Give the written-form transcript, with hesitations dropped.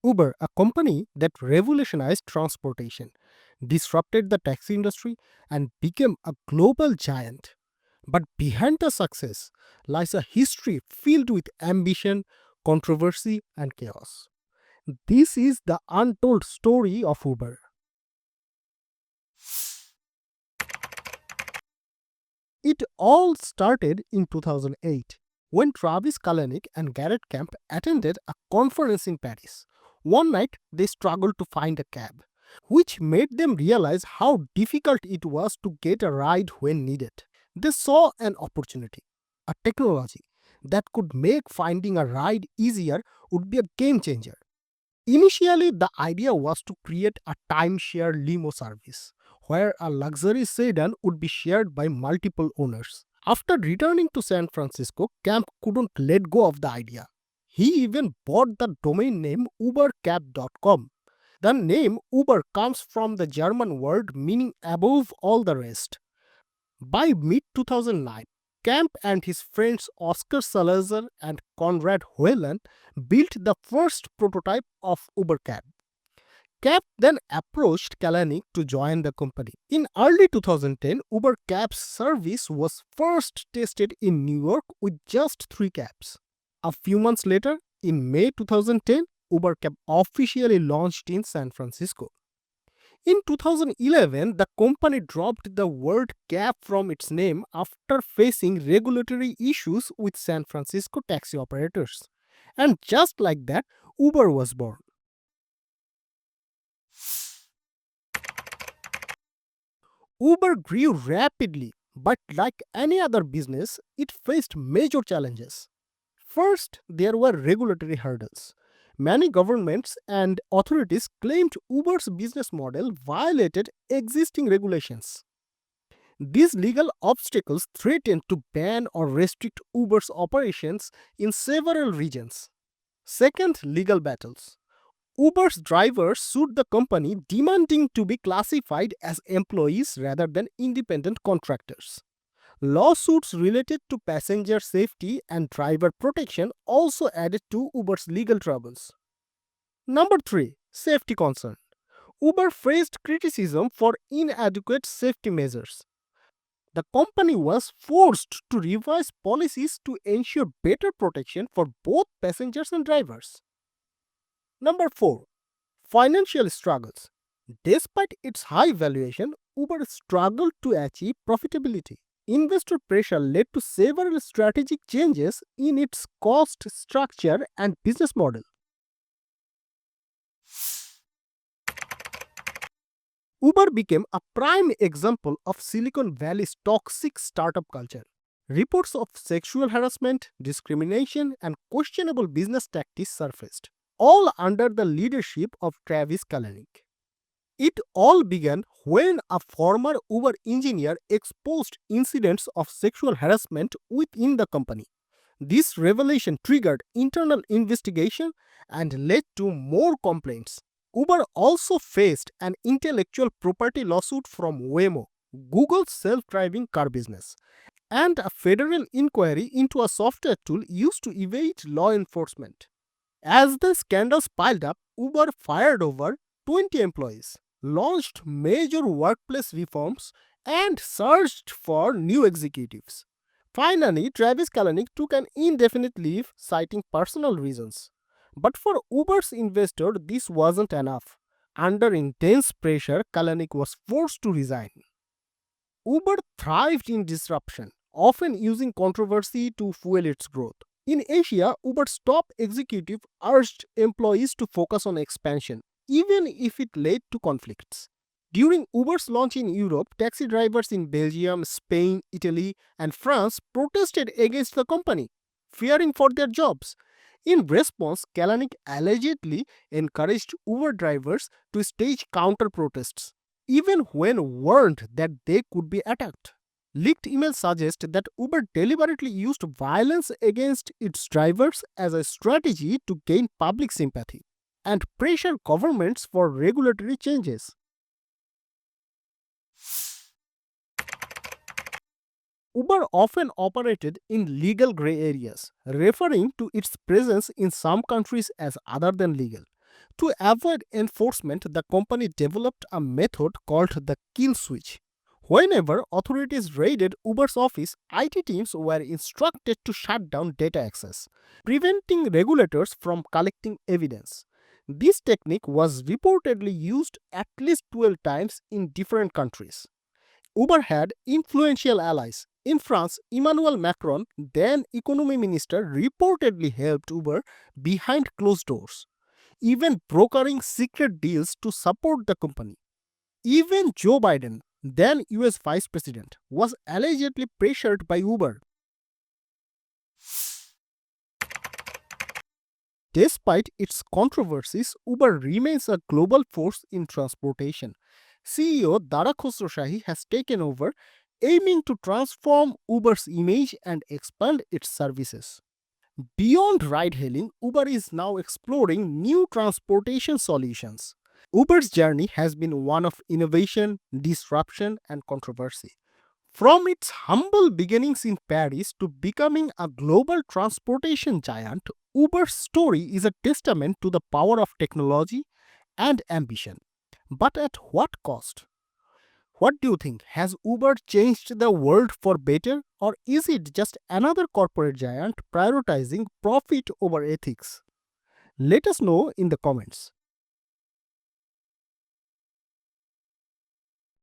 Uber, a company that revolutionized transportation, disrupted the taxi industry, and became a global giant. But behind the success lies a history filled with ambition, controversy, and chaos. This is the untold story of Uber. It all started in 2008 when Travis Kalanick and Garrett Camp attended a conference in Paris. One night, they struggled to find a cab, which made them realize how difficult it was to get a ride when needed. They saw an opportunity, a technology that could make finding a ride easier would be a game changer. Initially, the idea was to create a timeshare limo service where a luxury sedan would be shared by multiple owners. After returning to San Francisco, Camp couldn't let go of the idea. He even bought the domain name ubercab.com. The name Uber comes from the German word meaning above all the rest. By mid 2009, Camp and his friends Oscar Salazar and Conrad Whelan built the first prototype of UberCab. Camp then approached Kalanick to join the company. In early 2010, UberCab's service was first tested in New York with just 3 cabs. A few months later, in May 2010, UberCab officially launched in San Francisco. In 2011, the company dropped the word cab from its name after facing regulatory issues with San Francisco taxi operators. And just like that, Uber was born. Uber grew rapidly, but like any other business, it faced major challenges. First, there were regulatory hurdles. Many governments and authorities claimed Uber's business model violated existing regulations. These legal obstacles threatened to ban or restrict Uber's operations in several regions. Second, legal battles. Uber's drivers sued the company demanding to be classified as employees rather than independent contractors. Lawsuits related to passenger safety and driver protection also added to Uber's legal troubles. Number 3. Safety concern. Uber faced criticism for inadequate safety measures. The company was forced to revise policies to ensure better protection for both passengers and drivers. Number 4. Financial struggles. Despite its high valuation, Uber struggled to achieve profitability. Investor pressure led to several strategic changes in its cost structure and business model. Uber became a prime example of Silicon Valley's toxic startup culture. Reports of sexual harassment, discrimination, and questionable business tactics surfaced, all under the leadership of Travis Kalanick. It all began when a former Uber engineer exposed incidents of sexual harassment within the company. This revelation triggered internal investigation and led to more complaints. Uber also faced an intellectual property lawsuit from Waymo, Google's self-driving car business, and a federal inquiry into a software tool used to evade law enforcement. As the scandals piled up, Uber fired over 20 employees, launched major workplace reforms, and searched for new executives. Finally, Travis Kalanick took an indefinite leave, citing personal reasons. But for Uber's investor, this wasn't enough. Under intense pressure, Kalanick was forced to resign. Uber thrived in disruption, often using controversy to fuel its growth. In Asia, Uber's top executive urged employees to focus on expansion, even if it led to conflicts. During Uber's launch in Europe, taxi drivers in Belgium, Spain, Italy, and France protested against the company, fearing for their jobs. In response, Kalanick allegedly encouraged Uber drivers to stage counter protests, even when warned that they could be attacked. Leaked emails suggest that Uber deliberately used violence against its drivers as a strategy to gain public sympathy and pressure governments for regulatory changes. Uber often operated in legal gray areas, referring to its presence in some countries as other than legal. To avoid enforcement, the company developed a method called the kill switch. Whenever authorities raided Uber's office, IT teams were instructed to shut down data access, preventing regulators from collecting evidence. This technique was reportedly used at least 12 times in different countries. Uber had influential allies. In France, Emmanuel Macron, then economy minister, reportedly helped Uber behind closed doors, even brokering secret deals to support the company. Even Joe Biden, then US vice president, was allegedly pressured by Uber. Despite its controversies, Uber remains a global force in transportation. CEO Dara Khosrowshahi has taken over, aiming to transform Uber's image and expand its services. Beyond ride hailing, Uber is now exploring new transportation solutions. Uber's journey has been one of innovation, disruption, and controversy. From its humble beginnings in Paris to becoming a global transportation giant, Uber's story is a testament to the power of technology and ambition. But at what cost? What do you think? Has Uber changed the world for better, or is it just another corporate giant prioritizing profit over ethics? Let us know in the comments.